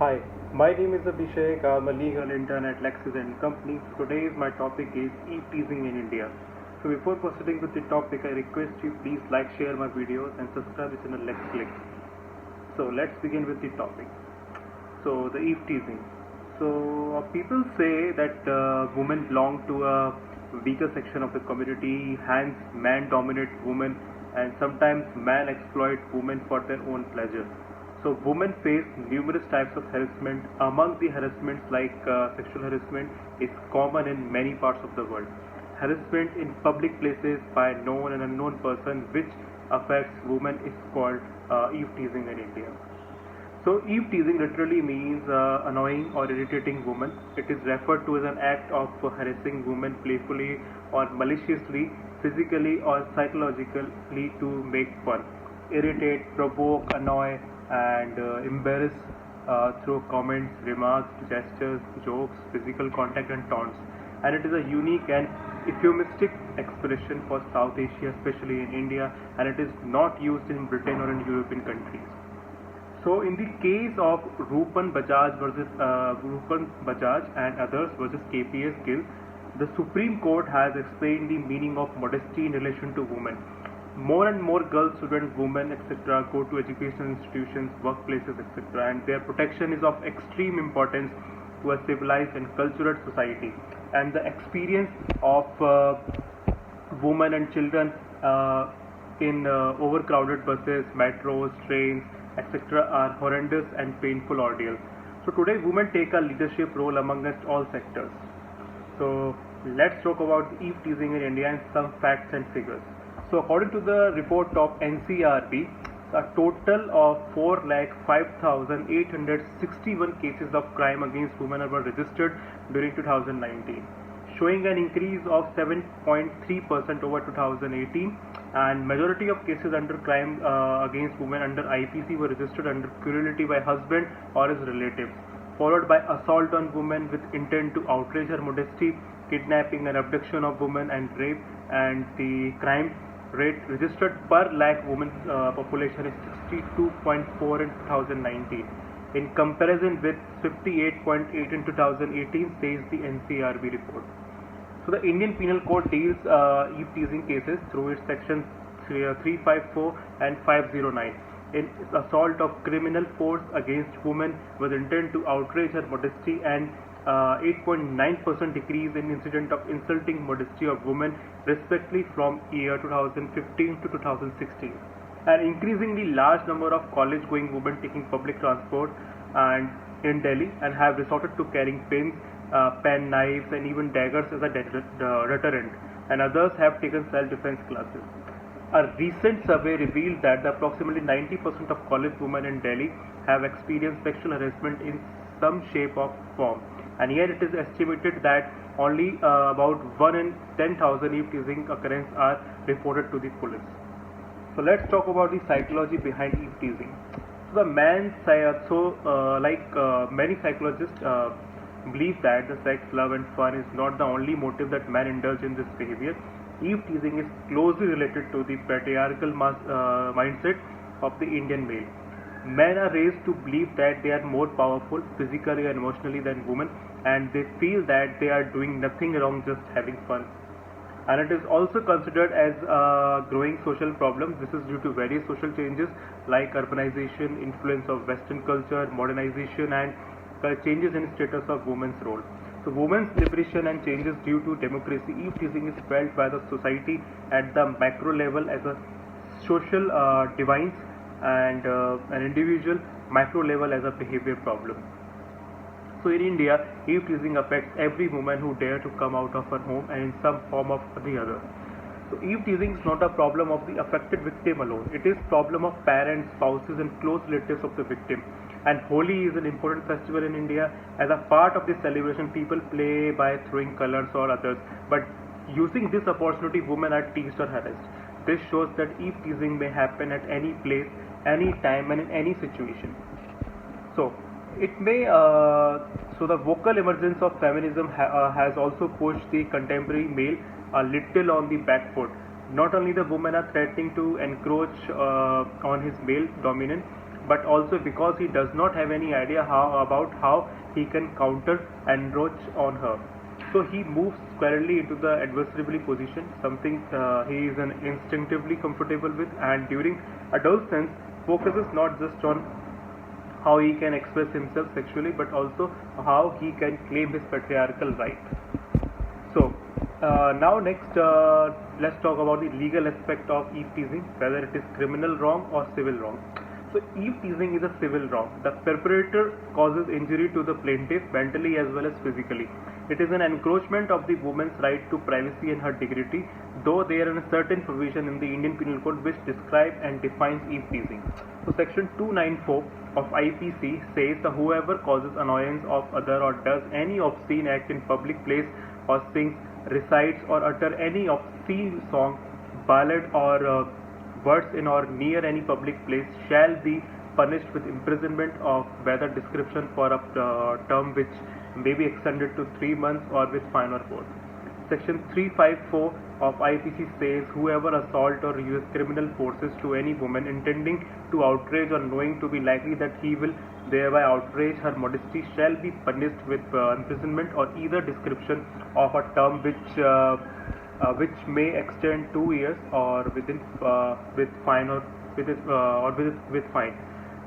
Hi, my name is Abhishek. I'm a legal intern at Lexis and Company. So today's my topic is e-teasing in India. So before proceeding with the topic, I request you please like, share my videos and subscribe to the channel Lex Click. So let's begin with the topic. So the e-teasing. So people say that women belong to a weaker section of the community, hence man dominate women, and sometimes man exploit women for their own pleasure. So women face numerous types of harassment. Among the harassments like sexual harassment is common in many parts of the world. Harassment in public places by known and unknown person which affects women is called eve teasing in India. So eve teasing literally means annoying or irritating woman. It is referred to as an act of harassing women playfully or maliciously, physically or psychologically to make fun, irritate, provoke, annoy, and embarrass through comments, remarks, gestures, jokes, physical contact, and taunts. And it is a unique and euphemistic expression for South Asia, especially in India, and it is not used in Britain or in European countries. So, in the case of Rupan Bajaj and others versus KPS Gill, the Supreme Court has explained the meaning of modesty in relation to women. More and more girls, students, women, etc., go to educational institutions, workplaces, etc., and their protection is of extreme importance to a civilized and cultural society. And the experience of women and children in overcrowded buses, metros, trains, etc. are horrendous and painful ordeal. So today women take a leadership role amongst all sectors. So let's talk about eve teasing in India and some facts and figures. So according to the report of NCRB, a total of 4,05,861 cases of crime against women were registered during 2019, showing an increase of 7.3% over 2018, and majority of cases under crime against women under IPC were registered under cruelty by husband or his relatives, followed by assault on women with intent to outrage her modesty, kidnapping and abduction of women, and rape. And the crime rate registered per lakh women population is 62.4 in 2019, in comparison with 58.8 in 2018, says the NCRB report. So the Indian Penal Code deals eve teasing cases through its sections 354 and 509 in assault of criminal force against women with intent to outrage her modesty, and 8.9% decrease in incident of insulting modesty of women respectively from year 2015 to 2016. An increasingly large number of college going women taking public transport and in Delhi and have resorted to carrying pins, pen, knives, and even daggers as a deterrent, and others have taken self-defense classes. A recent survey revealed that approximately 90% of college women in Delhi have experienced sexual harassment in some shape or form, and yet it is estimated that only about 1 in 10,000 eve teasing occurrences are reported to the police. So let's talk about the psychology behind eve teasing. So the many psychologists believe that the sex, love, and fun is not the only motive that men indulge in this behavior. Eve teasing is closely related to the patriarchal mindset of the Indian male. Men are raised to believe that they are more powerful physically and emotionally than women, and they feel that they are doing nothing wrong, just having fun. And it is also considered as a growing social problem. This is due to various social changes like urbanization, influence of Western culture, modernization, and changes in status of women's role. So women's liberation and changes due to democracy. Eve teasing is felt by the society at the macro level as a social deviance, and an individual macro level as a behavior problem. So in India, eve teasing affects every woman who dare to come out of her home and in some form of the other. So eve teasing is not a problem of the affected victim alone. It is problem of parents, spouses, and close relatives of the victim. And Holi is an important festival in India. As a part of this celebration, people play by throwing colors or others. But using this opportunity, women are teased or harassed. This shows that eve teasing may happen at any place, any time, and in any situation. So it may so the vocal emergence of feminism has also pushed the contemporary male a little on the back foot. Not only the women are threatening to encroach on his male dominance, but also because he does not have any idea about how he can counter encroach on her. So he moves squarely into the adversarial position, something he is instinctively comfortable with, and during adolescence focuses not just on how he can express himself sexually, but also how he can claim his patriarchal right. So now next let's talk about the legal aspect of eve teasing, whether it is criminal wrong or civil wrong. So eve teasing is a civil wrong. The perpetrator causes injury to the plaintiff mentally as well as physically. It is an encroachment of the woman's right to privacy and her dignity, though there is a certain provision in the Indian Penal Code which describes and defines eve teasing. So section 294 of IPC says that whoever causes annoyance of other or does any obscene act in public place or sings, recites or utter any obscene song, ballad or words in or near any public place shall be punished with imprisonment of whether description for a term which may be extended to 3 months or with fine or both. Section 354 of IPC says whoever assault or uses criminal forces to any woman intending to outrage or knowing to be likely that he will thereby outrage her modesty shall be punished with imprisonment or either description of a term which may extend 2 years or with fine or with fine.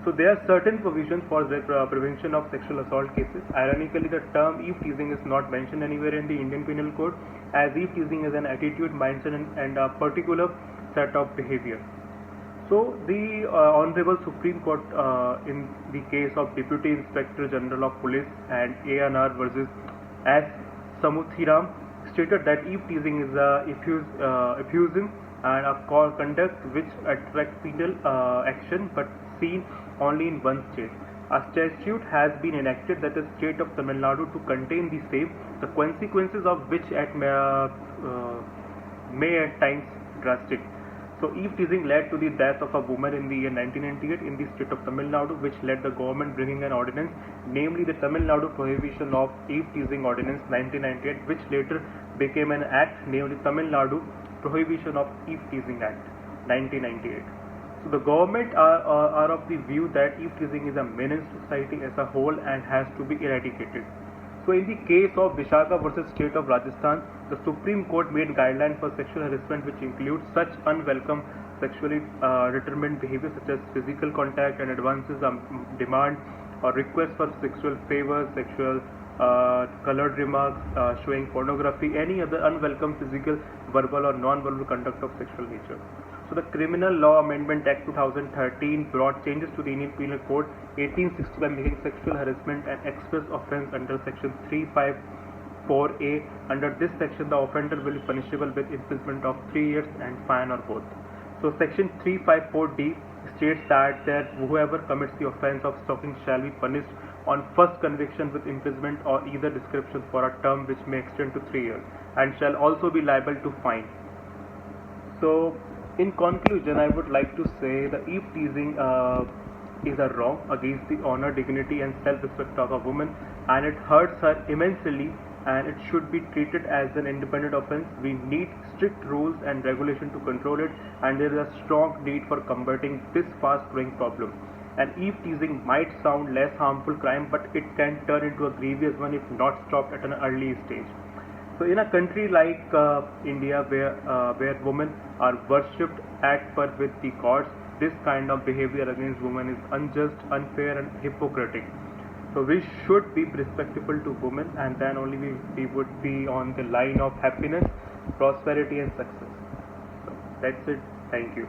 So there are certain provisions for the prevention of sexual assault cases. Ironically, the term eve teasing is not mentioned anywhere in the Indian Penal Code, as eve teasing is an attitude, mindset, and a particular set of behavior. So the Honorable Supreme Court in the case of Deputy Inspector General of Police and ANR versus S. Samuthiram stated that eve teasing is a effusion and a conduct which attracts penal action but seen only in one state. A statute has been enacted, that is state of Tamil Nadu, to contain the same, the consequences of which may at times drastic. So eve teasing led to the death of a woman in the year 1998 in the state of Tamil Nadu, which led the government bringing an ordinance, namely the Tamil Nadu Prohibition of Eve Teasing Ordinance 1998, which later became an act, namely Tamil Nadu Prohibition of Eve Teasing Act 1998. So the government are of the view that eve teasing is a menace to society as a whole and has to be eradicated. So in the case of Vishaka versus State of Rajasthan, the Supreme Court made guidelines for sexual harassment which include such unwelcome sexually determined behavior such as physical contact and advances demand or requests for sexual favors, sexual colored remarks, showing pornography, any other unwelcome physical, verbal or non-verbal conduct of sexual nature. So the Criminal Law Amendment Act 2013 brought changes to the Indian Penal Code 1860 by making sexual harassment an express offence under section 354A. Under this section, the offender will be punishable with imprisonment of 3 years and fine or both. So section 354D states that whoever commits the offence of stalking shall be punished on first conviction with imprisonment or either description for a term which may extend to 3 years and shall also be liable to fine. So in conclusion, I would like to say the eve teasing is a wrong against the honor, dignity and self-respect of a woman, and it hurts her immensely, and it should be treated as an independent offence. We need strict rules and regulation to control it, and there is a strong need for combating this fast-growing problem. And eve teasing might sound less harmful crime, but it can turn into a grievous one if not stopped at an early stage. So in a country like India, where women are worshipped at par with the gods, this kind of behavior against women is unjust, unfair and hypocritic. So we should be respectful to women, and then only we would be on the line of happiness, prosperity and success. So that's it. Thank you.